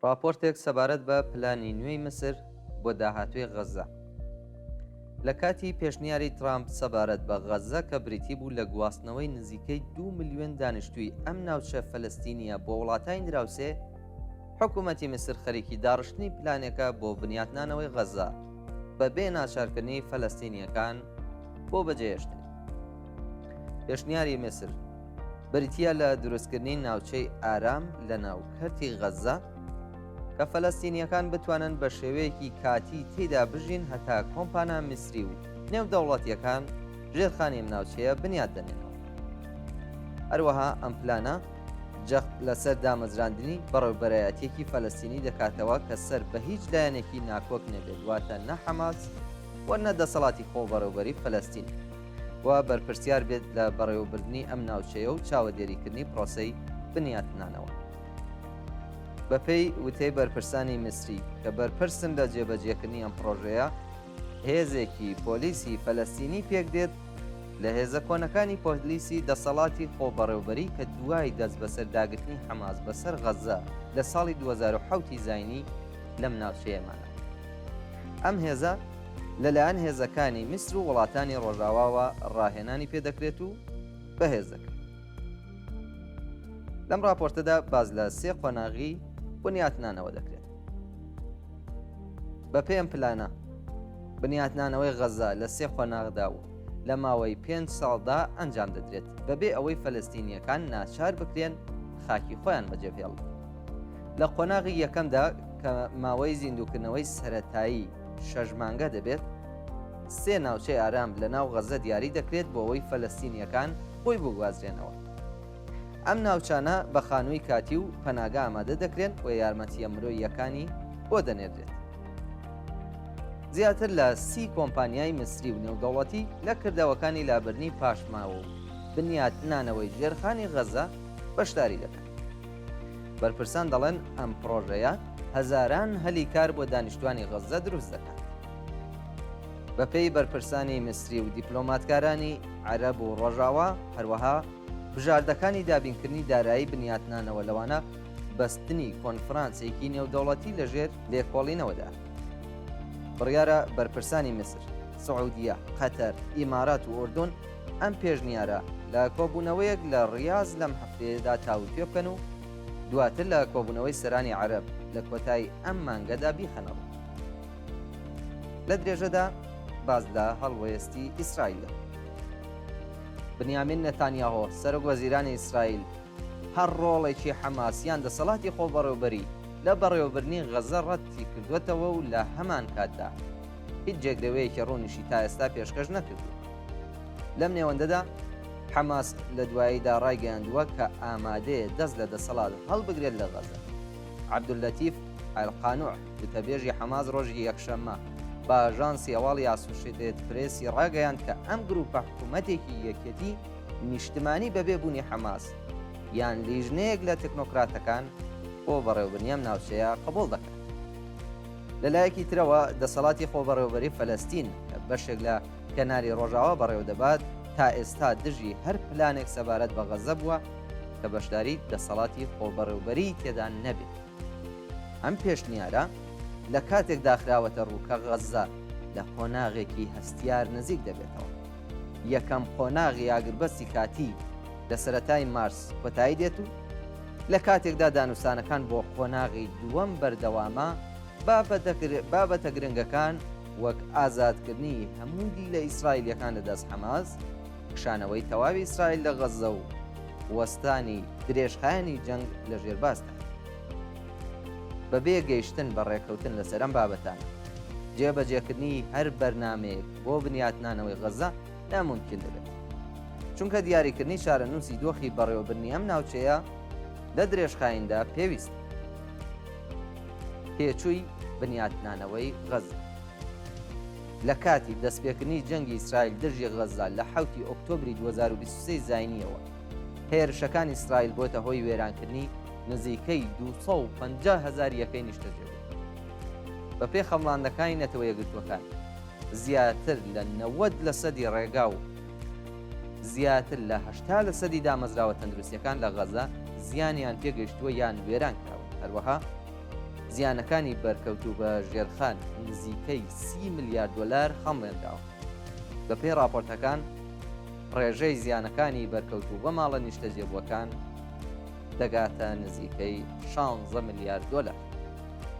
راپۆرتێک سەبارەت بە پلانی نوێی مسر بۆ داهاتوی غەزە. لە کاتی پێشنیاری ترامپ سەبارەت بە غەزە کە بریتی بوو لە گواستنەوەی نزیکەی 2 ملیۆن دانیشتووی ئەم ناوچە فەلەستینیە بۆ وڵاتانی دراوسێ، حکوومەتی مسر خەریکی داڕشتنی پلانێکە بۆ بنیاتنانەوەی غەزە بەبێ ناچارکردنی فەلەستینیەکان بۆ بەجێهێشتن. پێشنیاری مسر بریتە لە دروستکردنی ناوچەی ئارام لە ناوکەرتی غەزە کە فەلەستینیەکان بتوانن بە شێوەیەکی کاتی تێدا بژین هەتا کۆمپانە میسری و نێودەوڵەتیەکان ژێرخانی ئەم ناوچەیە بنیاد دەنێنەوە. هەروەها ئەم پلانە جەخت لەسەر دامەزراندنی بەڕێوەبەرایەتێکی فەلەستینی دەکاتەوە کە سەر بە هیچ لایەنێکی ناکۆک نەبێت، واتە نە حەماس و نە دەسەڵاتی خۆبەڕێوەبەری فەلەستین، و بەرپرسیار بێت لە بەڕێوەبردننی ئەم ناوچەیە و چاوەدێریکردنی پرۆسەی بنیاتنانەوە. بەپێی وتەی بەرپرسانی میسری کە بەرپرسن لە جێبەجێکردنی ئەم پرۆژەیە، هێزێکی پۆلیسی فەلەستینی پێک دێت لە هێزە کۆنەکانی پۆلیسی دەسەڵاتی خۆبەڕێوەبەری کە دوای دەست بەسەرداگرتنی حەماس بەسەر غەزە لە ساڵی 2007 زاینی لەم ناوچەیەمانە. ئەم هێزە لەلایەن هێزەکانی میسر و وڵاتانی ڕۆژاواوە ڕاهێنانی پێدەکرێت و بەهێز دەکرێت. لەم راپۆرتەدا باز لە 3 قۆناغی بنیاتنانەوە دەکرێت. بە پێم پلانە بنیاتنانەوەی غەزە لە 3 قۆناغدا و لە ماوەی 5 ساڵدا ئەنجام دەدرێت بەبێ ئەوەی فەلەستینیەکان ناچار بکرێن خاکی خۆیان بەجێبهێڵن. لە قۆناغی یەکەمدا کە ماوەی زیندووکردنەوەی سەرەتایی 6 مانگە دەبێت، 3 ناوچەی ئارام لە ناو غەزە دیاری دەکرێت بۆ ئەوەی فەلەستینیەکان خۆی بگوازرێنەوە. ئەم ناوچانە بە خانووی کاتی و پەناگا ئامادە دەکرێن و یارمەتیە مرۆییەکانی بۆ دەنێردرێت. زیاتر لە 30 کۆمپانیای مسری و نێودەوڵەتی لە کردەوەکانی لابرنی پاشماوە و بنیاتنانەوەی ژێرخانی غەزە بەشداری دەکەن. بەرپرسان دەڵێن ئەم پرۆژەیە هەزاران هەلی کار بۆ دانیشتوانی غەزە دروست دەکات. بەپێی بەرپرسانی مسری و دیپلۆماتکارانی عەرەب و ڕۆژاوا، هەروەها بژاردەکانی دابینکردنی دارایی بنیاتنانەوە لەوانە بەستنی کۆنفرانسێکی نێودەوڵەتی لەژێر لێکۆڵینەوەدا. بڕیارە بەرپرسانی مسر، سعودیە، قەتەر، ئیمارات و ئوردون ئەم پێشنیارە لە کۆبوونەوەیەک لە ڕیاض لەم هەفتەیەدا تاوتوێ بکەن و دواتر لە کۆبوونەوەی سەرانی عەرەب لە کۆتایی ئەم مانگەدا بیخەنەوە. لە درێژەدا باز لە هەڵوێستی ئیسرائیلە. بنیامین نەتانیاهۆ سەرۆکوەزیرانی ئیسرائیل هەر ڕۆڵێکی حەماسیان دەسەڵاتی خۆبەڕێوەبەری لە بەڕێوەبردننی غەزە ڕەتی کردوێتەوە و لە هەمان کاتدا هیچ جێگرەوەیەکی ڕوونیشی تا ئێستا پێشکەش نەکردو. لەم نێوەندەدا حەماس لە دواییدا ڕایگەیاندووە کە ئامادەیە دەست لە دەسەڵات هەڵبگرێت لە غەزە. عەبدولەتیف ئەلقانوع وتەبێژی حەماس ڕۆژی یەکشەممە بە ئاژانسی هەواڵی ئاسوشێتێت پرێسی ڕاگەیاند کە ئەم گروپە حکوومەتێکی یەکێتی نیشتمانی بەبێ بوونی حەماس یان لیژنەیەک لە تەکنۆکراتەکان بۆ بەڕێوەبردننی ئەم ناوچەیە قبوڵ دەکات. لەلایەکی ترەوە دەسەڵاتی خۆبەڕێوەبەری فەلەستین کە بەشێک لە کەناری ڕۆژاوا بەڕێوە دەبات تا ئێستا دژی هەر پلانێک سەبارەت بە غەزە بووە کە بەشداری دەسەڵاتی خۆبەڕێوەبەری تێدا نەبێت. ئەم پێشنیارە لە کاتێک داخراوەتە ڕووکە غەزە لە قۆناغێکی هەستیار نزیک دەبێتەوە. یەکەم قۆناغی ئاگربەستی کاتی لە سەرەتای مارس کۆتایی دێت و لە کاتێکدا دانووسانەکان بۆ قۆناغی دووەم بەردەوامە بابەتە گرنگەکان وەک ئازادکردنی هەمووی لە ئیسرائیلیەکان لەدەست حەماس، کشانەوەی تەواوی ئیسرائیل لە غەزە و وەستانی درێژخایانی جەنگ لە ژێرباسدا. بەبێ گەیشتن بە ڕێکەوتن لەسەر ئەم بابەتان، جێبەجێکردنی هەر بەرنامەیەک بۆ بنیاتنانەوەی غەزە ناممکن دەبێت، چونکە دیاریکردنی شارەنووسی دۆخی بەڕێوەبردننی ئەم ناوچەیە لە درێژخاییندا پێویست. پێچووی بنیاتنانەوەی غەزە لە کاتی دەستپێکردنی جەنگی ئیسرائیل دژی غەزە لە 7 ئۆکتۆبری 2023 زاینیەوە، هێرشەکانی ئیسرائیل بۆتە هۆی وێرانکردنی نزیکەی 250,000 یەکەی نیشتەجێ. بەپێی خەمڵاندەکانی نەتەوە یەکگرتووەکان، زیاتر لە 90% ڕێگا و زیاتر لە 80% دامەزراوە تەندروستیەکان لە غەزە زیانیان پێگەشتووە یان وێران کراوە. هەروەها زیانەکانی بەرکەوتوو بە ژێرخان نزیکەی 30 میلیارد دلار خەمێنراوە. بەپێی راپۆرتەکان ڕێژەی زیانەکانی بەرکەوتوو بە ماڵە نیشتەجێبووەکان دەگاتە نزیکەی 16 میلیارد دلار.